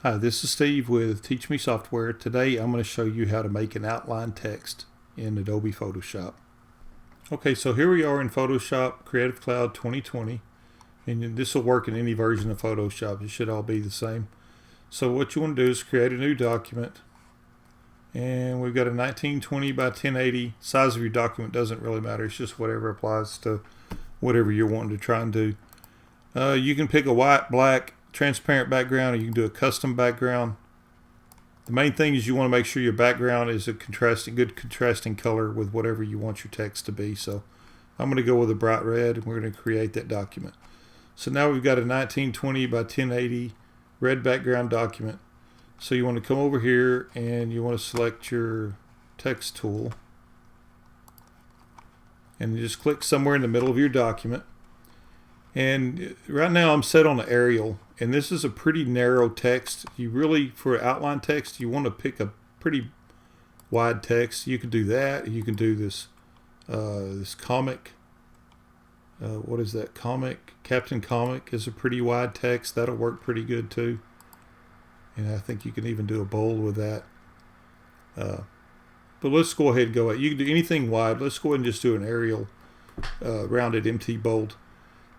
Hi, this is Steve with Teach Me Software. Today I'm going to show you how to make an outline text in Adobe Photoshop. Okay, so here we are in Photoshop Creative Cloud 2020, and this will work in any version of Photoshop. It should all be the same. So what you want to do is create a new document, and we've got a 1920 by 1080. Size of your document doesn't really matter. It's just whatever applies to whatever you're wanting to try and do. You can pick a white, black, transparent background, or you can do a custom background. The main thing is you want to make sure your background is a good contrasting color with whatever you want your text to be. So I'm going to go with a bright red, and we're going to create that document. So now we've got a 1920 by 1080 red background document. So you want to come over here and you want to select your text tool, and you just click somewhere in the middle of your document. And right now I'm set on Arial, and this is a pretty narrow text. You really, for outline text, you want to pick a pretty wide text. You can do that. You can do this this comic. What is that? Comic. Captain Comic is a pretty wide text. That'll work pretty good too. And I think you can even do a bold with that. But let's go ahead and go. You can do anything wide. Let's go ahead and just do an Arial rounded MT bold.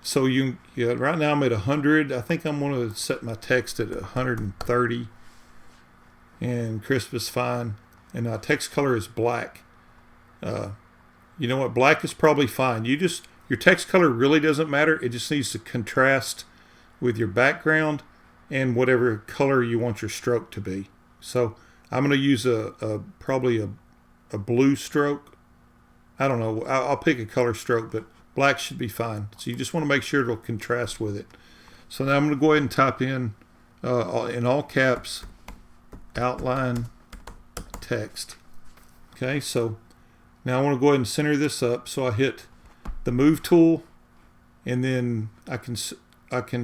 So right now I'm at 100. I think I'm going to set my text at 130, and crisp is fine. And our text color is black. You know what? Black is probably fine. Your text color really doesn't matter. It just needs to contrast with your background and whatever color you want your stroke to be. So I'm going to use probably a blue stroke. I don't know. I'll pick a color stroke, but black should be fine. So you just want to make sure it'll contrast with it. So now I'm going to go ahead and type in all caps, outline text. Okay, so now I want to go ahead and center this up. So I hit the move tool, and then I can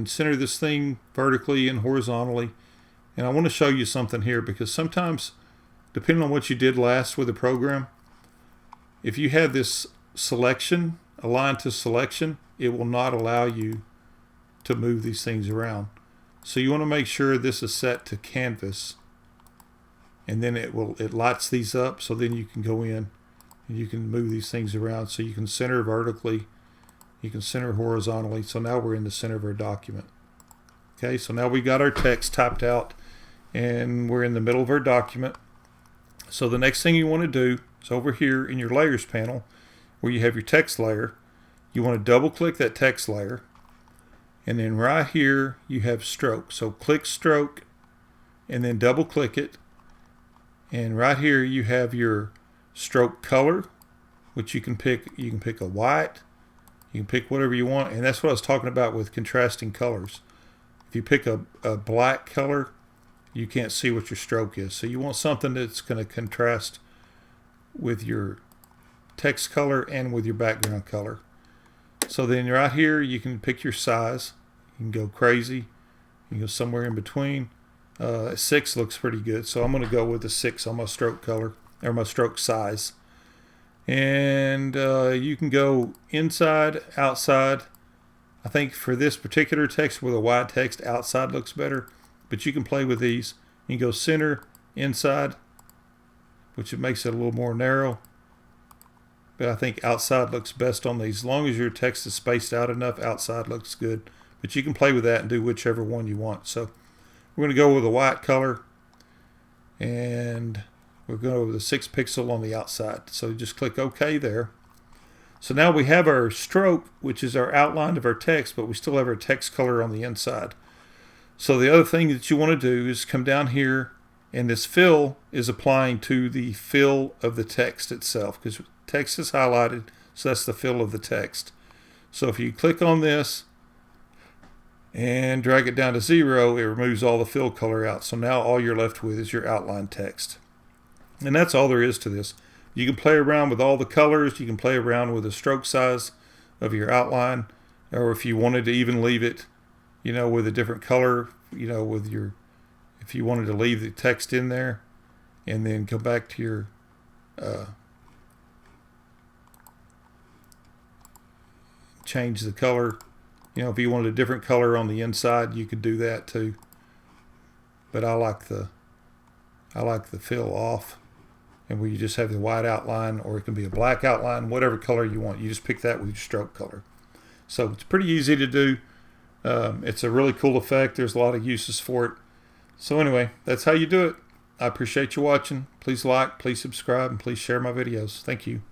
center this thing vertically and horizontally. And I want to show you something here, because sometimes, depending on what you did last with the program, if you have this selection, align to selection, it will not allow you to move these things around. So you want to make sure this is set to canvas, and then it lights these up. So then you can go in and you can move these things around. So you can center vertically, you can center horizontally. So now we're in the center of our document. Okay, so now we got our text typed out, and we're in the middle of our document. So the next thing you want to do is over here in your layers panel, where you have your text layer, you want to double click that text layer, and then right here you have stroke. So click stroke and then double click it, and right here you have your stroke color, which you can pick. You can pick a white, you can pick whatever you want, and that's what I was talking about with contrasting colors. If you pick a black color, you can't see what your stroke is. So you want something that's going to contrast with your text color and with your background color. So then right here you can pick your size. You can go crazy, you can go somewhere in between. 6 looks pretty good, so I'm going to go with the 6 on my stroke color, or my stroke size. And you can go inside, outside. I think for this particular text with a wide text, outside looks better, but you can play with these. You can go center, inside, which it makes it a little more narrow. But I think outside looks best on these. As long as your text is spaced out enough, outside looks good. But you can play with that and do whichever one you want. So we're going to go with a white color, and we're going to go with a 6 pixel on the outside. So just click OK there. So now we have our stroke, which is our outline of our text, but we still have our text color on the inside. So the other thing that you want to do is come down here, and this fill is applying to the fill of the text itself, because text is highlighted, so that's the fill of the text. So if you click on this and drag it down to 0, it removes all the fill color out. So now all you're left with is your outline text. And that's all there is to this. You can play around with all the colors. You can play around with the stroke size of your outline, or if you wanted to even leave it, with a different color, if you wanted to leave the text in there and then go back to your change the color. If you wanted a different color on the inside, you could do that too. but I like the fill off, and where you just have the white outline, or it can be a black outline, whatever color you want. You just pick that with your stroke color. So it's pretty easy to do. It's a really cool effect. There's a lot of uses for it. So anyway, that's how you do it. I appreciate you watching. Please like, please subscribe, and please share my videos. Thank you.